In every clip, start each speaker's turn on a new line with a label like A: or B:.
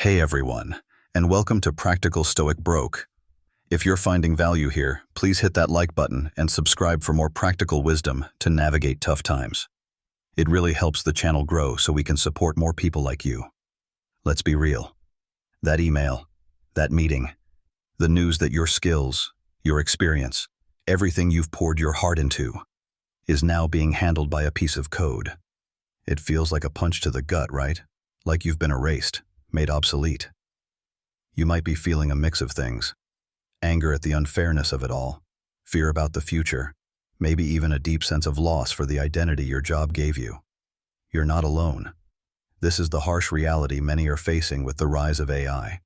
A: Hey everyone, and welcome to Practical Stoic Broke. If you're finding value here, please hit that like button and subscribe for more practical wisdom to navigate tough times. It really helps the channel grow so we can support more people like you. Let's be real. That email, that meeting, the news that your skills, your experience, everything you've poured your heart into, is now being handled by a piece of code. It feels like a punch to the gut, right? Like you've been erased, made obsolete. You might be feeling a mix of things. Anger at the unfairness of it all, fear about the future, maybe even a deep sense of loss for the identity your job gave you. You're not alone. This is the harsh reality many are facing with the rise of AI.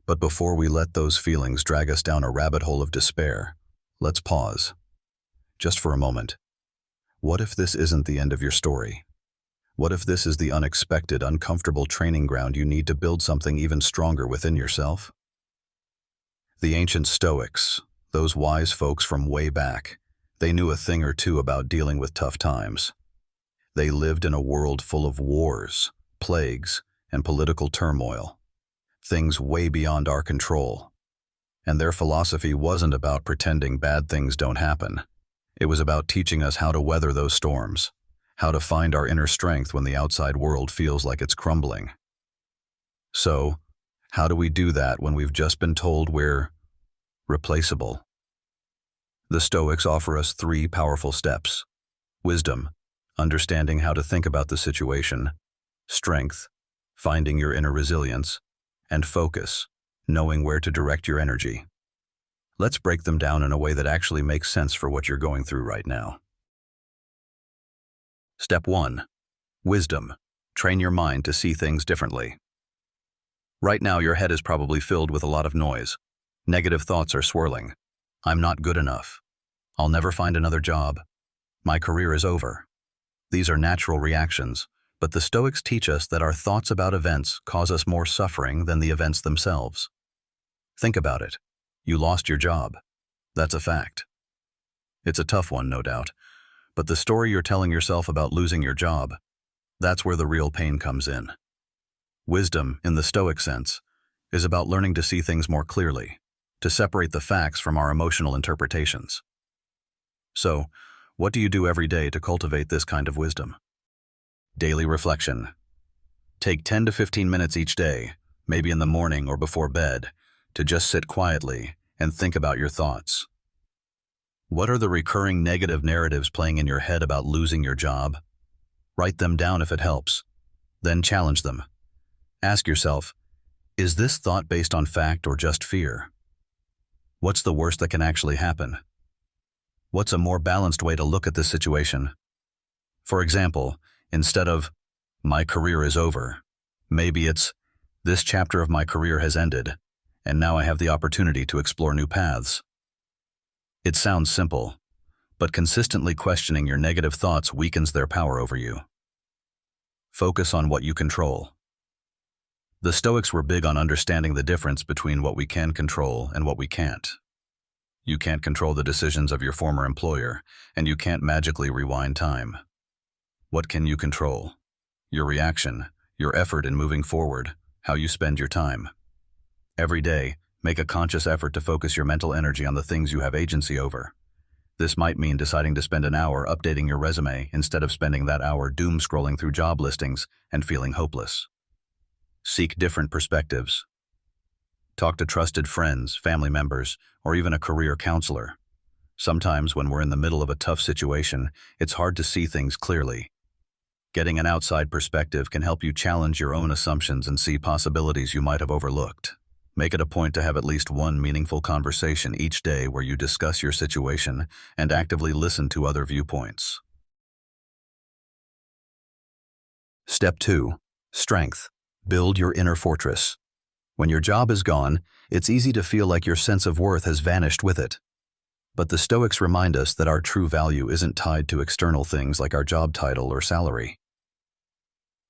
A: But before we let those feelings drag us down a rabbit hole of despair, let's pause. Just for a moment. What if this isn't the end of your story? What if this is the unexpected, uncomfortable training ground you need to build something even stronger within yourself? The ancient Stoics, those wise folks from way back, they knew a thing or two about dealing with tough times. They lived in a world full of wars, plagues, and political turmoil, things way beyond our control. And their philosophy wasn't about pretending bad things don't happen. It was about teaching us how to weather those storms, how to find our inner strength when the outside world feels like it's crumbling. So, how do we do that when we've just been told we're replaceable? The Stoics offer us 3 powerful steps: wisdom, understanding how to think about the situation; strength, finding your inner resilience; and focus, knowing where to direct your energy. Let's break them down in a way that actually makes sense for what you're going through right now. Step 1. Wisdom. Train your mind to see things differently. Right now, your head is probably filled with a lot of noise. Negative thoughts are swirling. I'm not good enough. I'll never find another job. My career is over. These are natural reactions, but the Stoics teach us that our thoughts about events cause us more suffering than the events themselves. Think about it. You lost your job. That's a fact. It's a tough one, no doubt. But the story you're telling yourself about losing your job, that's where the real pain comes in. Wisdom, in the Stoic sense, is about learning to see things more clearly, to separate the facts from our emotional interpretations. So, what do you do every day to cultivate this kind of wisdom? Daily reflection. Take 10 to 15 minutes each day, maybe in the morning or before bed, to just sit quietly and think about your thoughts. What are the recurring negative narratives playing in your head about losing your job? Write them down if it helps. Then challenge them. Ask yourself, is this thought based on fact or just fear? What's the worst that can actually happen? What's a more balanced way to look at this situation? For example, instead of, my career is over, maybe it's, this chapter of my career has ended, and now I have the opportunity to explore new paths. It sounds simple, but consistently questioning your negative thoughts weakens their power over you. Focus on what you control. The Stoics were big on understanding the difference between what we can control and what we can't. You can't control the decisions of your former employer, and you can't magically rewind time. What can you control? Your reaction, your effort in moving forward, how you spend your time. Every day, make a conscious effort to focus your mental energy on the things you have agency over. This might mean deciding to spend an hour updating your resume instead of spending that hour doom scrolling through job listings and feeling hopeless. Seek different perspectives. Talk to trusted friends, family members, or even a career counselor. Sometimes when we're in the middle of a tough situation, it's hard to see things clearly. Getting an outside perspective can help you challenge your own assumptions and see possibilities you might have overlooked. Make it a point to have at least one meaningful conversation each day where you discuss your situation and actively listen to other viewpoints. Step 2. Strength. Build your inner fortress. When your job is gone, it's easy to feel like your sense of worth has vanished with it. But the Stoics remind us that our true value isn't tied to external things like our job title or salary.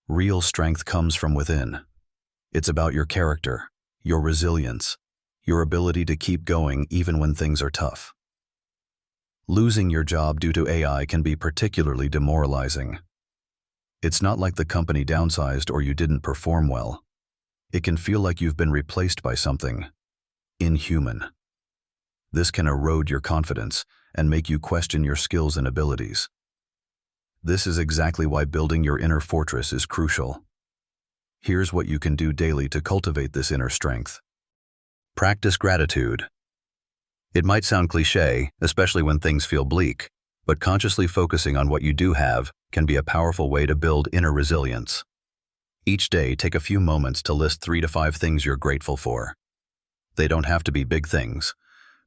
A: Real strength comes from within. It's about your character, your resilience, your ability to keep going even when things are tough. Losing your job due to AI can be particularly demoralizing. It's not like the company downsized or you didn't perform well. It can feel like you've been replaced by something inhuman. This can erode your confidence and make you question your skills and abilities. This is exactly why building your inner fortress is crucial. Here's what you can do daily to cultivate this inner strength. Practice gratitude. It might sound cliché, especially when things feel bleak, but consciously focusing on what you do have can be a powerful way to build inner resilience. Each day, take a few moments to list 3 to 5 things you're grateful for. They don't have to be big things.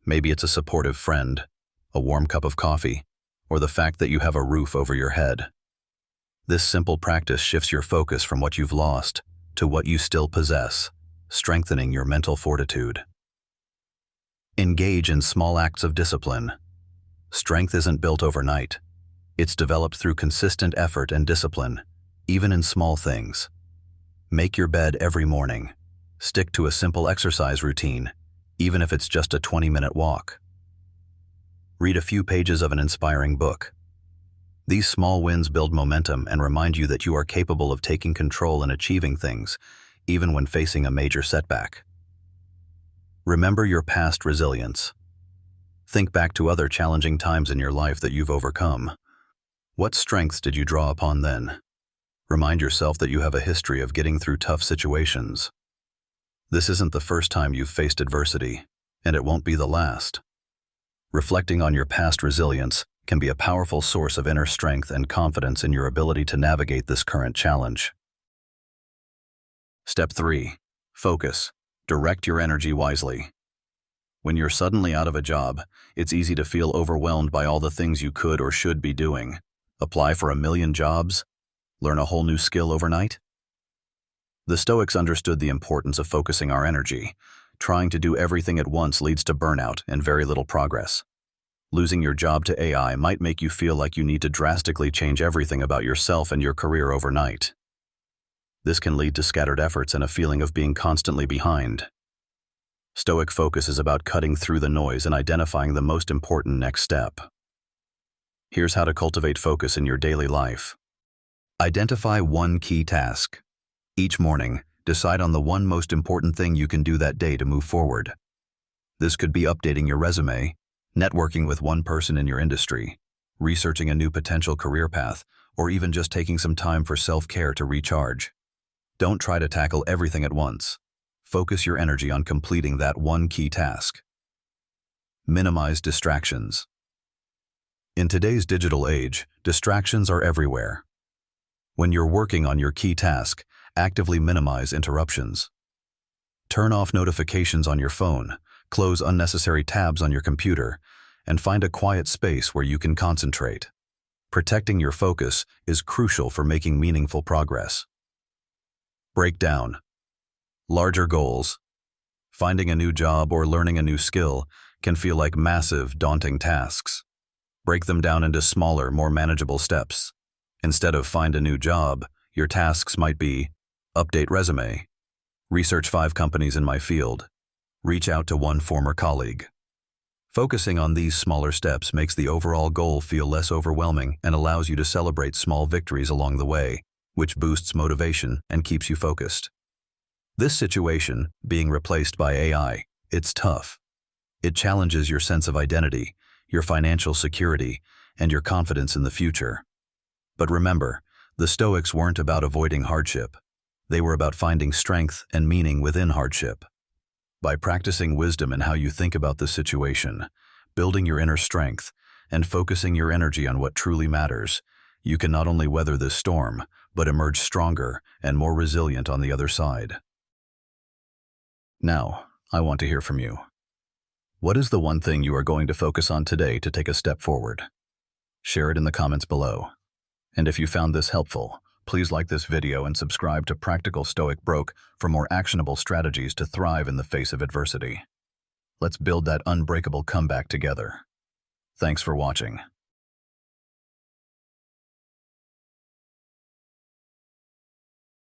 A: Maybe it's a supportive friend, a warm cup of coffee, or the fact that you have a roof over your head. This simple practice shifts your focus from what you've lost to what you still possess, strengthening your mental fortitude. Engage in small acts of discipline. Strength isn't built overnight. It's developed through consistent effort and discipline, even in small things. Make your bed every morning. Stick to a simple exercise routine, even if it's just a 20-minute walk. Read a few pages of an inspiring book. These small wins build momentum and remind you that you are capable of taking control and achieving things, even when facing a major setback. Remember your past resilience. Think back to other challenging times in your life that you've overcome. What strengths did you draw upon then? Remind yourself that you have a history of getting through tough situations. This isn't the first time you've faced adversity, and it won't be the last. Reflecting on your past resilience can be a powerful source of inner strength and confidence in your ability to navigate this current challenge. Step 3. Focus. Direct your energy wisely. When you're suddenly out of a job, it's easy to feel overwhelmed by all the things you could or should be doing. Apply for 1,000,000 jobs? Learn a whole new skill overnight? The Stoics understood the importance of focusing our energy. Trying to do everything at once leads to burnout and very little progress. Losing your job to AI might make you feel like you need to drastically change everything about yourself and your career overnight. This can lead to scattered efforts and a feeling of being constantly behind. Stoic focus is about cutting through the noise and identifying the most important next step. Here's how to cultivate focus in your daily life. Identify one key task. Each morning, decide on the one most important thing you can do that day to move forward. This could be updating your resume, networking with one person in your industry, researching a new potential career path, or even just taking some time for self-care to recharge. Don't try to tackle everything at once. Focus your energy on completing that one key task. Minimize distractions. In today's digital age, distractions are everywhere. When you're working on your key task, actively minimize interruptions. Turn off notifications on your phone, close unnecessary tabs on your computer, and find a quiet space where you can concentrate. Protecting your focus is crucial for making meaningful progress. Break down. Larger goals. Finding a new job or learning a new skill can feel like massive, daunting tasks. Break them down into smaller, more manageable steps. Instead of find a new job, your tasks might be update resume, research 5 companies in my field, reach out to one former colleague. Focusing on these smaller steps makes the overall goal feel less overwhelming and allows you to celebrate small victories along the way, which boosts motivation and keeps you focused. This situation, being replaced by AI, it's tough. It challenges your sense of identity, your financial security, and your confidence in the future. But remember, the Stoics weren't about avoiding hardship. They were about finding strength and meaning within hardship. By practicing wisdom in how you think about the situation, building your inner strength, and focusing your energy on what truly matters, you can not only weather this storm, but emerge stronger and more resilient on the other side. Now, I want to hear from you. What is the one thing you are going to focus on today to take a step forward? Share it in the comments below. And if you found this helpful, please like this video and subscribe to Practical Stoic Broke for more actionable strategies to thrive in the face of adversity. Let's build that unbreakable comeback together. Thanks for watching.